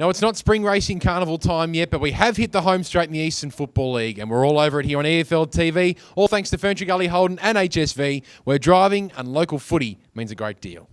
Now, it's not spring racing carnival time yet, but we have hit the home straight in the Eastern Football League, and we're all over it here on EFL TV, all thanks to Ferntree, Gully, Holden and HSV, where driving and local footy means a great deal.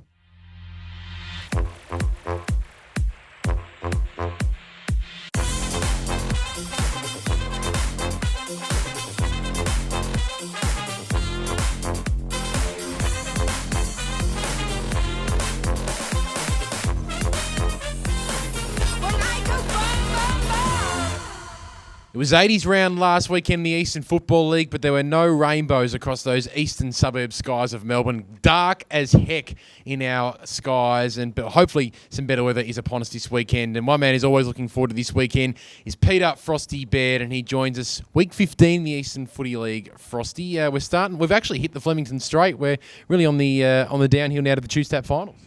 It was 80s round last weekend in the Eastern Football League, but there were no rainbows across those eastern suburb skies of Melbourne. Dark as heck in our skies, but hopefully some better weather is upon us this weekend. And one man is always looking forward to this weekend is Peter Frosty Baird, and he joins us week 15 in the Eastern Footy League. Frosty, we've actually hit the Flemington Straight. We're really on the downhill now to the Tuesday Finals.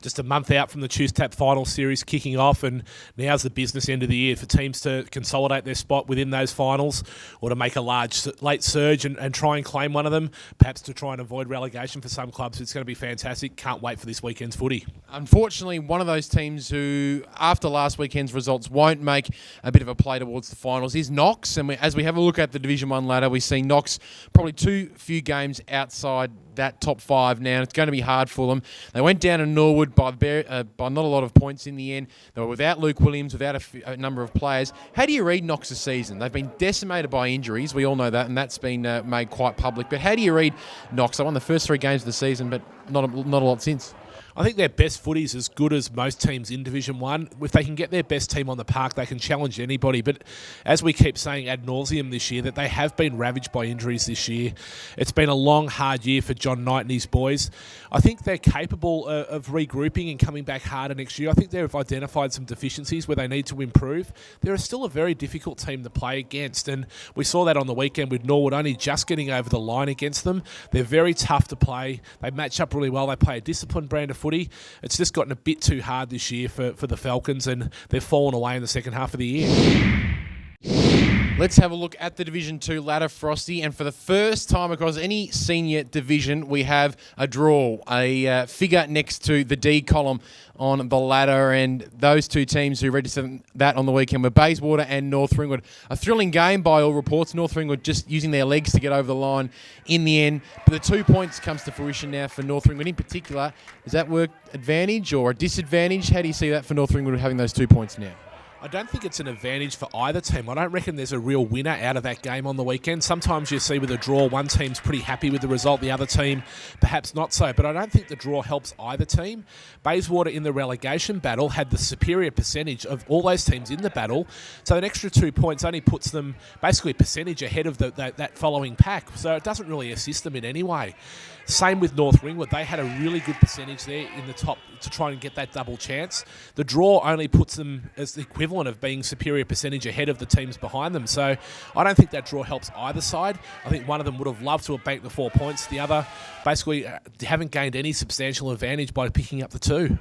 Just a month out from the Tuesday Final Series kicking off, and now's the business end of the year for teams to consolidate their spot within those finals or to make a large late surge and try and claim one of them, perhaps to try and avoid relegation for some clubs. It's going to be fantastic. Can't wait for this weekend's footy. Unfortunately, one of those teams who, after last weekend's results, won't make a bit of a play towards the finals is Knox. And as we have a look at the Division 1 ladder, we see Knox probably too few games outside that top five now. It's going to be hard for them. They went down to Norwood by not a lot of points in the end. They were without Luke Williams, without a number of players. How do you read Knox's season? They've been decimated by injuries. We all know that, and that's been made quite public. But how do you read Knox? They won the first 3 games of the season, but not a lot since. I think their best footy is as good as most teams in Division 1. If they can get their best team on the park, they can challenge anybody. But as we keep saying ad nauseum this year, that they have been ravaged by injuries this year. It's been a long, hard year for John Knight and his boys. I think they're capable of regrouping and coming back harder next year. I think they've identified some deficiencies where they need to improve. They're still a very difficult team to play against, and we saw that on the weekend with Norwood only just getting over the line against them. They're very tough to play. They match up really well. They play a disciplined brand of footy. It's just gotten a bit too hard this year for the Falcons, and they've fallen away in the second half of the year. Let's have a look at the Division 2 ladder, Frosty. And for the first time across any senior division, we have a draw, a figure next to the D column on the ladder. And those two teams who registered that on the weekend were Bayswater and North Ringwood. A thrilling game by all reports. North Ringwood just using their legs to get over the line in the end. But the 2 points comes to fruition now for North Ringwood in particular. Is that work advantage or a disadvantage? How do you see that for North Ringwood having those 2 points now? I don't think it's an advantage for either team. I don't reckon there's a real winner out of that game on the weekend. Sometimes you see with a draw, one team's pretty happy with the result, the other team perhaps not so. But I don't think the draw helps either team. Bayswater in the relegation battle had the superior percentage of all those teams in the battle. So an extra 2 points only puts them basically a percentage ahead of that following pack. So it doesn't really assist them in any way. Same with North Ringwood. They had a really good percentage there in the top to try and get that double chance. The draw only puts them as the equivalent of being superior percentage ahead of the teams behind them. So I don't think that draw helps either side. I think one of them would have loved to have banked the 4 points. The other basically haven't gained any substantial advantage by picking up the 2.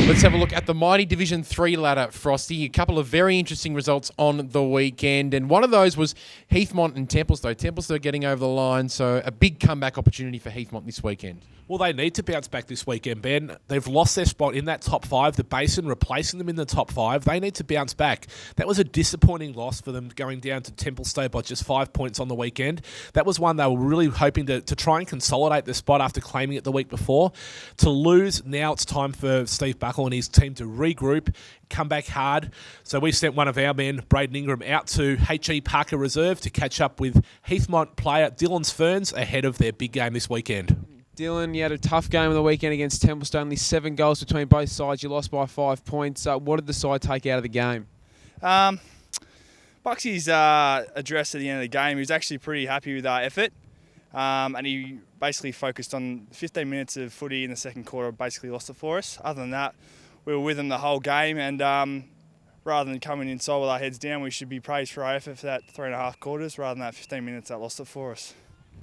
Let's have a look at the mighty Division 3 ladder, Frosty. A couple of very interesting results on the weekend, and one of those was Heathmont and Templestowe. Templestowe getting over the line, so a big comeback opportunity for Heathmont this weekend. Well, they need to bounce back this weekend, Ben. They've lost their spot in that top 5, the Basin replacing them in the top 5. They need to bounce back. That was a disappointing loss for them going down to Templestowe by just 5 points on the weekend. That was one they were really hoping to try and consolidate their spot after claiming it the week before. To lose, now it's time for Steve Buckle and his team to regroup, come back hard. So we sent one of our men, Braden Ingram, out to H.E. Parker Reserve to catch up with Heathmont player Dylan Sverns ahead of their big game this weekend. Dylan, you had a tough game on the weekend against Templestowe. Only 7 goals between both sides. You lost by 5 points. What did the side take out of the game? Buxy's address at the end of the game, he was actually pretty happy with our effort. And he basically focused on 15 minutes of footy in the second quarter, basically lost it for us. Other than that, we were with him the whole game, and rather than coming inside with our heads down, we should be praised for our effort for that 3.5 quarters rather than that 15 minutes that lost it for us.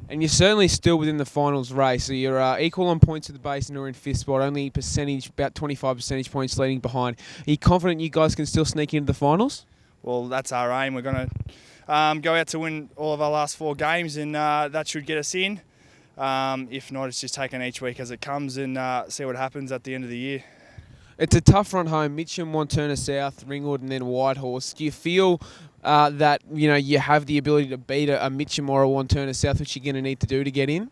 And you're certainly still within the finals race. So you're equal on points to the base and are in fifth spot, only about 25 percentage points leading behind. Are you confident you guys can still sneak into the finals? Well, that's our aim. We're going to go out to win all of our last 4 games, and that should get us in. If not, it's just taking each week as it comes and see what happens at the end of the year. It's a tough run home. Mitcham, Wanturna South, Ringwood and then Whitehorse. Do you feel that you have the ability to beat a Mitcham or a Wanturna South, which you're going to need to do to get in?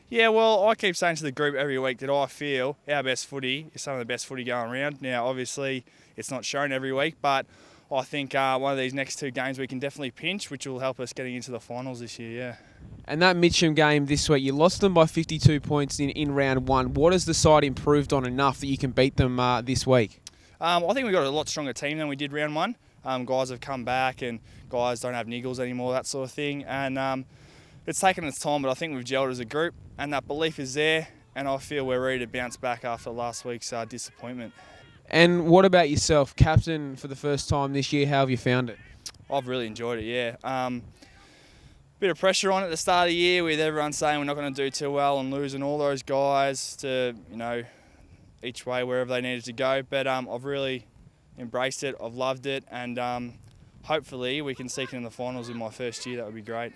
Yeah, well, I keep saying to the group every week that I feel our best footy is some of the best footy going around. Now, obviously, it's not shown every week, but I think one of these next 2 games we can definitely pinch, which will help us getting into the finals this year, yeah. And that Mitcham game this week, you lost them by 52 points in round 1. What has the side improved on enough that you can beat them this week? I think we've got a lot stronger team than we did round 1. Guys have come back and guys don't have niggles anymore, that sort of thing. And it's taken its time, but I think we've gelled as a group and that belief is there. And I feel we're ready to bounce back after last week's disappointment. And what about yourself? Captain for the first time this year, how have you found it? I've really enjoyed it, yeah. Bit of pressure on at the start of the year with everyone saying we're not going to do too well and losing all those guys to, each way wherever they needed to go. But I've really embraced it. I've loved it. And hopefully we can sneak in the finals in my first year. That would be great.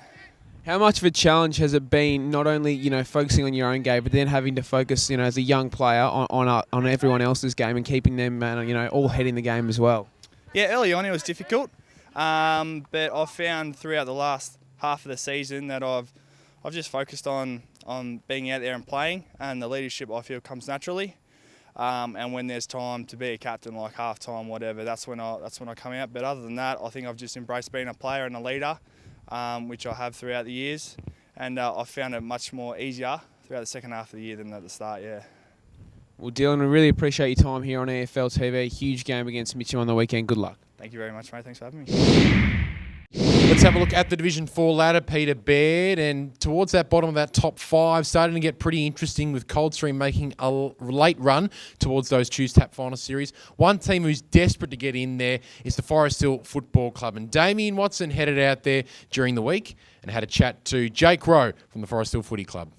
How much of a challenge has it been, not only focusing on your own game, but then having to focus, as a young player on everyone else's game and keeping them, all head in the game as well? Yeah, early on it was difficult, but I've found throughout the last half of the season that I've just focused on being out there and playing, and the leadership I feel comes naturally. And when there's time to be a captain, like half time, whatever, that's when I come out. But other than that, I think I've just embraced being a player and a leader, which I have throughout the years, and I've found it much more easier throughout the second half of the year than at the start. Yeah. Well, Dylan, we really appreciate your time here on EFL TV. Huge game against Mitcham on the weekend. Good luck. Thank you very much, mate. Thanks for having me. Let's have a look at the Division 4 ladder, Peter Baird, and towards that bottom of that top 5, starting to get pretty interesting with Coldstream making a late run towards those Choose Tap final series. One team who's desperate to get in there is the Forest Hill Football Club, and Damien Watson headed out there during the week and had a chat to Jake Rowe from the Forest Hill Footy Club.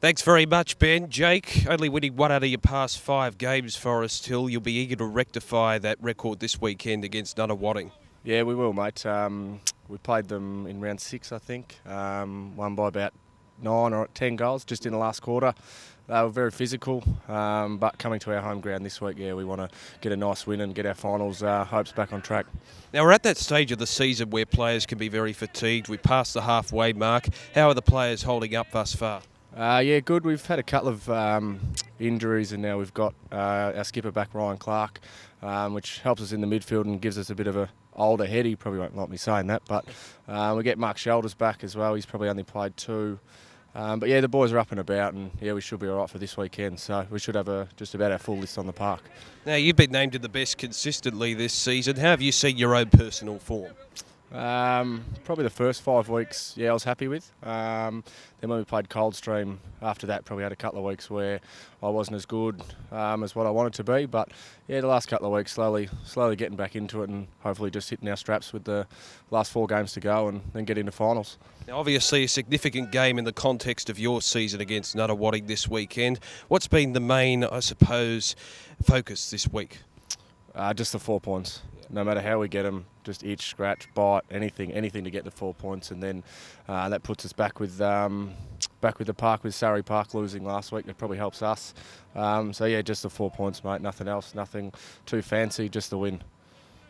Thanks very much, Ben. Jake, only winning 1 out of your past 5 games, Forest Hill. You'll be eager to rectify that record this weekend against Nunawading. Yeah, we will, mate. We played them in round 6, I think. Won by about 9 or 10 goals just in the last quarter. They were very physical, but coming to our home ground this week, yeah, we want to get a nice win and get our finals hopes back on track. Now, we're at that stage of the season where players can be very fatigued. We passed the halfway mark. How are the players holding up thus far? Yeah, good. We've had a couple of injuries, and now we've got our skipper back, Ryan Clark, which helps us in the midfield and gives us a bit of a older head. He probably won't like me saying that, but we get Mark Shoulders back as well. He's probably only played 2. But yeah, the boys are up and about, and yeah, we should be all right for this weekend. So we should have just about our full list on the park. Now, you've been named in the best consistently this season. How have you seen your own personal form? Probably the first 5 weeks, yeah, I was happy with. Then when we played Coldstream, after that probably had a couple of weeks where I wasn't as good as what I wanted to be. But yeah, the last couple of weeks, slowly getting back into it and hopefully just hitting our straps with the last 4 games to go and then get into finals. Now, obviously a significant game in the context of your season against Nunawading this weekend. What's been the main, I suppose, focus this week? Just the 4 points. No matter how we get them, just itch, scratch, bite, anything to get the 4 points, and then that puts us back with the park with Surrey Park losing last week. That probably helps us. So yeah, just the 4 points, mate. Nothing else, nothing too fancy, just the win.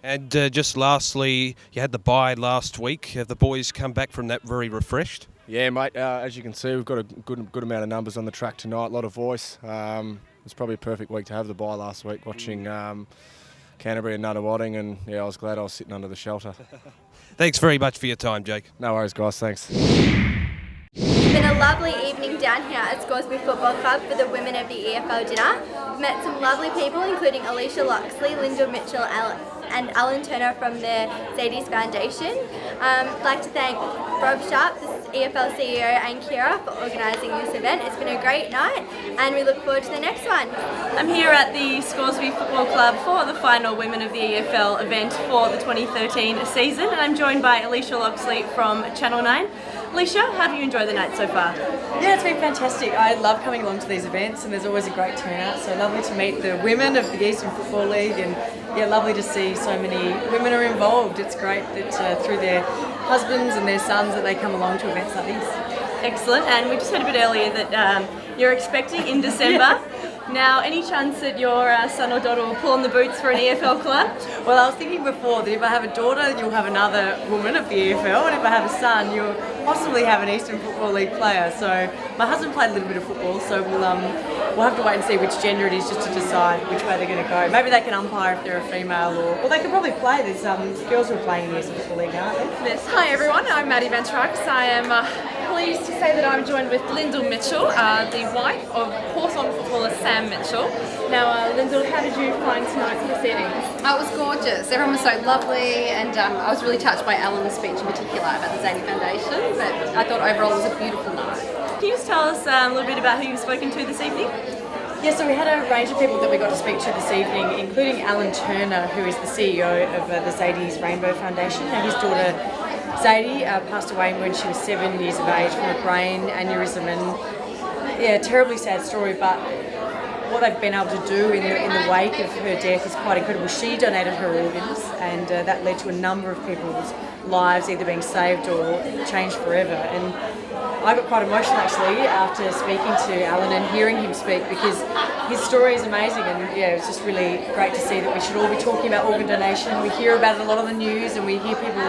And just lastly, you had the bye last week. Have the boys come back from that very refreshed? Yeah, mate. As you can see, we've got a good amount of numbers on the track tonight. A lot of voice. It's probably a perfect week to have the bye last week, watching Canterbury and Nunawading, and yeah, I was glad I was sitting under the shelter. Thanks very much for your time, Jake. No worries, guys. Thanks. It's been a lovely evening down here at Scoresby Football Club for the women of the EFL dinner. We've met some lovely people, including Alicia Loxley, Linda Mitchell, and Alan Turner from the Zadie's Foundation. I'd like to thank Rob Sharp, the EFL CEO, and Kira for organising this event. It's been a great night, and we look forward to the next one. I'm here at the Scoresby Football Club for the final Women of the EFL event for the 2013 season, and I'm joined by Alicia Loxley from Channel 9. Alicia, how do you enjoy the night so far? Yeah, it's been fantastic. I love coming along to these events, and there's always a great turnout. So lovely to meet the women of the Eastern Football League, and yeah, lovely to see so many women are involved. It's great that through their husbands and their sons that they come along to events like this. Excellent, and we just heard a bit earlier that you're expecting in December. Now, any chance that your son or daughter will pull on the boots for an EFL club? Well, I was thinking before that if I have a daughter, you'll have another woman of the EFL, and if I have a son, you'll possibly have an Eastern Football League player. So my husband played a little bit of football, so we'll have to wait and see which gender it is just to decide which way they're going to go. Maybe they can umpire if they're a female, or they could probably play. There's girls who are playing in the Eastern Football League, aren't they? Yes. Hi everyone, I'm Maddie Van Trucks. I am pleased to say that I'm joined with Lyndall Mitchell, the wife of Hawthorn footballer Sam Mitchell. Now, Lyndall, how did you find tonight's proceedings? Oh, it was gorgeous. Everyone was so lovely, and I was really touched by Alan's speech in particular about the Zadie Foundation, but I thought overall it was a beautiful night. Can you just tell us a little bit about who you've spoken to this evening? Yeah, so we had a range of people that we got to speak to this evening, including Alan Turner, who is the CEO of the Zadie's Rainbow Foundation. Now, his daughter Zadie passed away when she was 7 years of age from a brain aneurysm, and yeah, terribly sad story, but what they've been able to do in the wake of her death is quite incredible. She donated her organs, and that led to a number of people's lives either being saved or changed forever. And I got quite emotional actually after speaking to Alan and hearing him speak, because his story is amazing, and yeah, it's just really great to see that we should all be talking about organ donation. We hear about it a lot on the news, and we hear people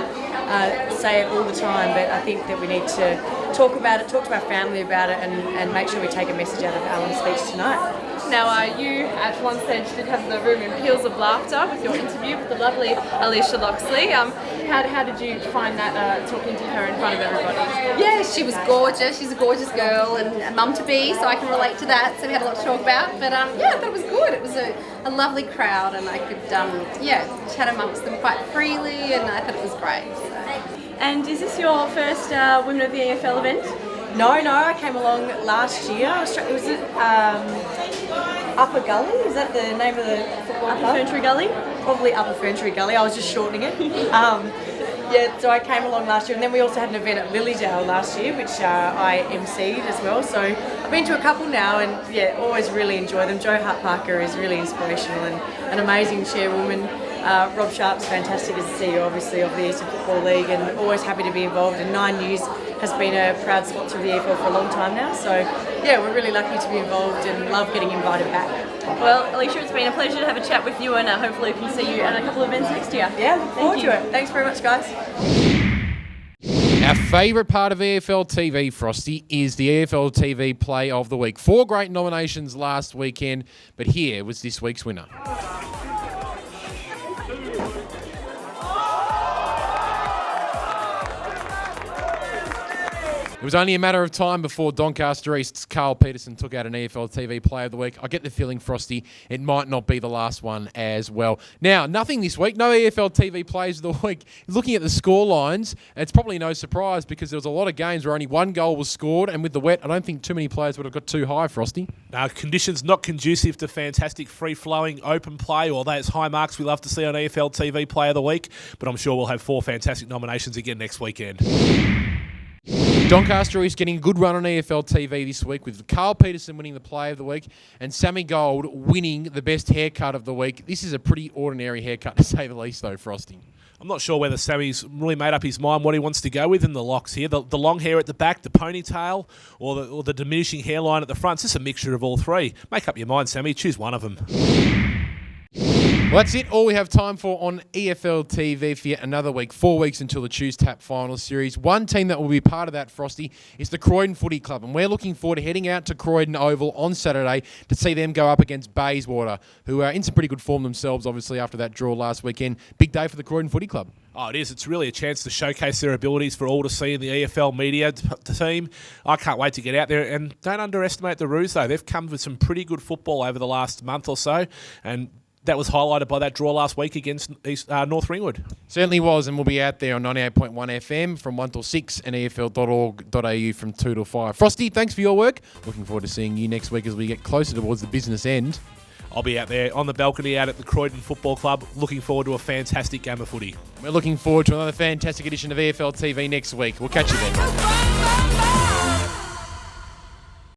say it all the time, but I think that we need to talk about it, talk to our family about it, and make sure we take a message out of Alan's speech tonight. Now, you at one stage did have the room in peals of laughter with your interview with the lovely Alicia Loxley. How did you find that talking to her in front of everybody? Yeah, she was gorgeous. She's a gorgeous girl and a mum to be, so I can relate to that. So we had a lot to talk about. But yeah, I thought it was good. It was a lovely crowd, and I could chat amongst them quite freely, and I thought it was great. So. And is this your first Women of the EFL event? No, I came along last year. It was Upper Gully, is that the name of the football club? Ferntree Gully? Probably Upper Ferntree Gully, I was just shortening it. Yeah, so I came along last year, and then we also had an event at Lilydale last year, which I MC'd as well. So I've been to a couple now, and yeah, always really enjoy them. Jo Hart-Parker is really inspirational and an amazing chairwoman. Rob Sharp's fantastic as the CEO, obviously, of the Eastern Football League, and always happy to be involved. And 9 News has been a proud sponsor of the EFL for a long time now. So yeah, we're really lucky to be involved and love getting invited back. Well, Alicia, it's been a pleasure to have a chat with you, and hopefully we can see you at a couple of events next year. Yeah, look forward to it. Thanks very much, guys. Our favourite part of EFL TV, Frosty, is the EFL TV Play of the Week. 4 great nominations last weekend, but here was this week's winner. It was only a matter of time before Doncaster East's Carl Peterson took out an EFL TV Player of the Week. I get the feeling, Frosty, it might not be the last one as well. Now, nothing this week. No EFL TV Players of the Week. Looking at the score lines, it's probably no surprise because there was a lot of games where only 1 goal was scored, and with the wet, I don't think too many players would have got too high, Frosty. No, conditions not conducive to fantastic free-flowing open play, or those high marks we love to see on EFL TV Player of the Week, but I'm sure we'll have 4 fantastic nominations again next weekend. Doncaster is getting a good run on EFL TV this week, with Carl Peterson winning the Play of the Week and Sammy Gold winning the best haircut of the week. This is a pretty ordinary haircut, to say the least, though, Frosty. I'm not sure whether Sammy's really made up his mind what he wants to go with in the locks here. The long hair at the back, the ponytail, or the diminishing hairline at the front. It's just a mixture of all three. Make up your mind, Sammy. Choose one of them. Well, that's it. All we have time for on EFL TV for yet another week. 4 weeks until the Choose Tap Final Series. One team that will be part of that, Frosty, is the Croydon Footy Club. And we're looking forward to heading out to Croydon Oval on Saturday to see them go up against Bayswater, who are in some pretty good form themselves, obviously, after that draw last weekend. Big day for the Croydon Footy Club. Oh, it is. It's really a chance to showcase their abilities for all to see in the EFL media team. I can't wait to get out there. And don't underestimate the Roos, though. They've come with some pretty good football over the last month or so. And that was highlighted by that draw last week against North Ringwood. Certainly was, and we'll be out there on 98.1 FM from 1 till 6 and EFL.org.au from 2 till 5. Frosty, thanks for your work. Looking forward to seeing you next week as we get closer towards the business end. I'll be out there on the balcony out at the Croydon Football Club. Looking forward to a fantastic game of footy. We're looking forward to another fantastic edition of EFL TV next week. We'll catch you then.